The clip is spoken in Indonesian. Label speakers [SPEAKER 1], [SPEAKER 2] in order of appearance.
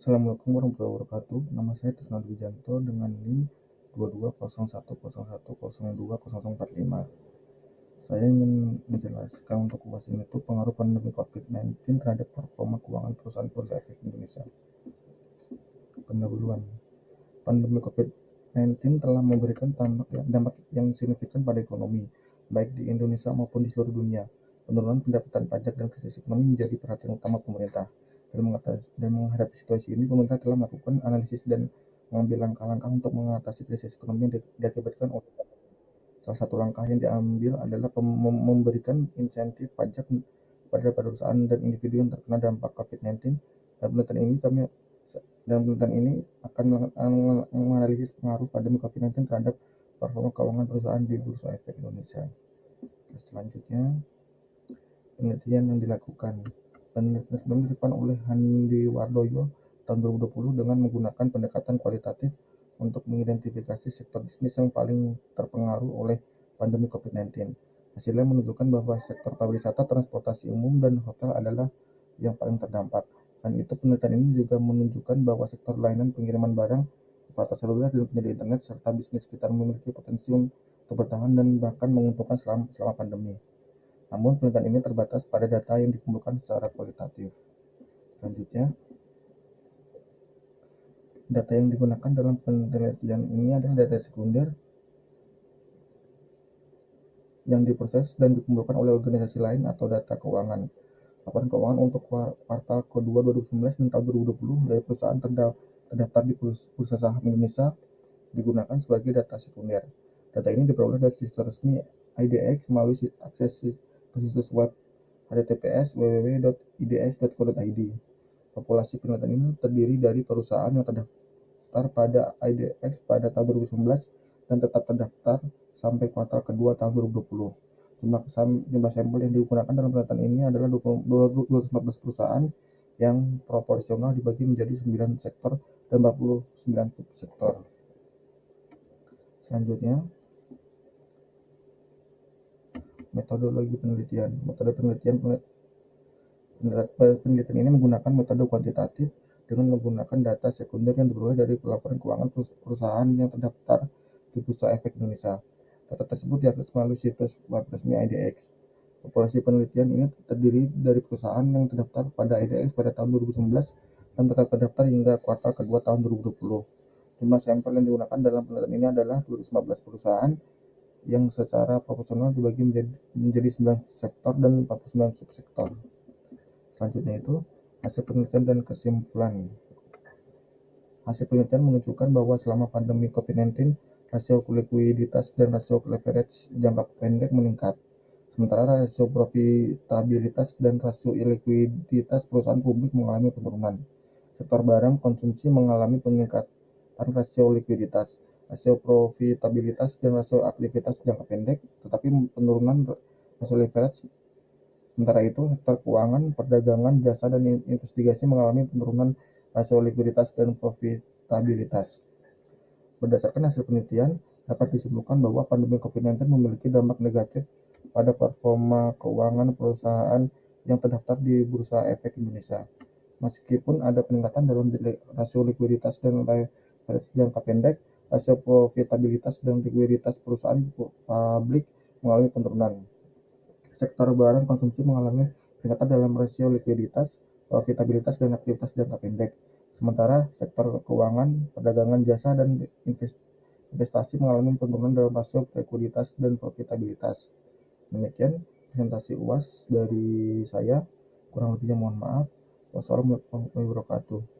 [SPEAKER 1] Assalamualaikum warahmatullahi wabarakatuh. Nama saya Tisna Wijanto dengan NIM 220110102045. Saya ingin menjelaskan untuk UAS ini itu pengaruh pandemi COVID-19 terhadap performa keuangan perusahaan Bursa Efek Indonesia. Pendahuluan. Pandemi COVID-19 telah memberikan dampak yang signifikan pada ekonomi, baik di Indonesia maupun di seluruh dunia. Penurunan pendapatan pajak dan krisis ekonomi menjadi perhatian utama pemerintah. Dan menghadapi situasi ini, pemerintah telah melakukan analisis dan mengambil langkah-langkah untuk mengatasi krisis ekonomi yang diakibatkan oleh pandemi. Salah satu langkah yang diambil adalah memberikan insentif pajak pada perusahaan dan individu yang terkena dampak COVID-19. Dan penelitian ini akan menganalisis pengaruh pandemi COVID-19 terhadap performa keuangan perusahaan di Bursa Efek Indonesia. Selanjutnya, penelitian yang dilakukan. Penelitian dilakukan oleh Handi Wardoyo tahun 2020 dengan menggunakan pendekatan kualitatif untuk mengidentifikasi sektor bisnis yang paling terpengaruh oleh pandemi COVID-19. Hasilnya menunjukkan bahwa sektor pariwisata, transportasi umum, dan hotel adalah yang paling terdampak. Selain itu, penelitian ini juga menunjukkan bahwa sektor layanan pengiriman barang, operator seluler, dan penyedia internet, serta bisnis sekitar memiliki potensi untuk bertahan dan bahkan menguntungkan selama pandemi. Namun, penelitian ini terbatas pada data yang dikumpulkan secara kualitatif. Selanjutnya, data yang digunakan dalam penelitian ini adalah data sekunder yang diproses dan dikumpulkan oleh organisasi lain atau data keuangan. Laporan keuangan untuk kuartal kedua 2019 dan tahun 2020 dari perusahaan terdaftar di Bursa Saham Indonesia digunakan sebagai data sekunder. Data ini diperoleh dari situs resmi IDX melalui akses ke situs web https://www.idx.co.id. Populasi penelitian ini terdiri dari perusahaan yang terdaftar pada IDX pada tahun 2019 dan tetap terdaftar sampai kuartal kedua tahun 2020. Jumlah sampel yang digunakan dalam penelitian ini adalah 214 perusahaan yang proporsional dibagi menjadi 9 sektor dan 49 subsektor. Selanjutnya, metodologi penelitian. Penelitian ini menggunakan metode kuantitatif dengan menggunakan data sekunder yang diperoleh dari laporan keuangan perusahaan yang terdaftar di Bursa Efek Indonesia. Data tersebut diakses melalui situs web resmi IDX. Populasi penelitian ini terdiri dari perusahaan yang terdaftar pada IDX pada tahun 2019 dan tetap terdaftar hingga kuartal kedua tahun 2020. Jumlah sampel yang digunakan dalam penelitian ini adalah 215 perusahaan yang secara proporsional dibagi menjadi 9 sektor dan 49 subsektor. Selanjutnya itu hasil penelitian dan kesimpulan. Hasil penelitian menunjukkan bahwa selama pandemi COVID-19, rasio likuiditas dan rasio leverage jangka pendek meningkat. Sementara rasio profitabilitas dan rasio likuiditas perusahaan publik mengalami penurunan. Sektor barang konsumsi mengalami peningkatan rasio likuiditas, rasio profitabilitas, dan rasio aktivitas jangka pendek, tetapi penurunan rasio leverage. Sementara itu, sektor keuangan, perdagangan, jasa, dan investigasi mengalami penurunan rasio likuiditas dan profitabilitas. Berdasarkan hasil penelitian, dapat disimpulkan bahwa pandemi COVID-19 memiliki dampak negatif pada performa keuangan perusahaan yang terdaftar di Bursa Efek Indonesia. Meskipun ada peningkatan dalam rasio likuiditas dan leverage jangka pendek, rasio profitabilitas dan likuiditas perusahaan publik mengalami penurunan. Sektor barang konsumsi mengalami peningkatan dalam rasio likuiditas, profitabilitas, dan aktivitas jangka pendek. Sementara sektor keuangan, perdagangan, jasa, dan investasi mengalami penurunan dalam rasio likuiditas dan profitabilitas. Demikian presentasi UAS dari saya. Kurang lebihnya mohon maaf. Wassalamualaikum warahmatullahi wabarakatuh.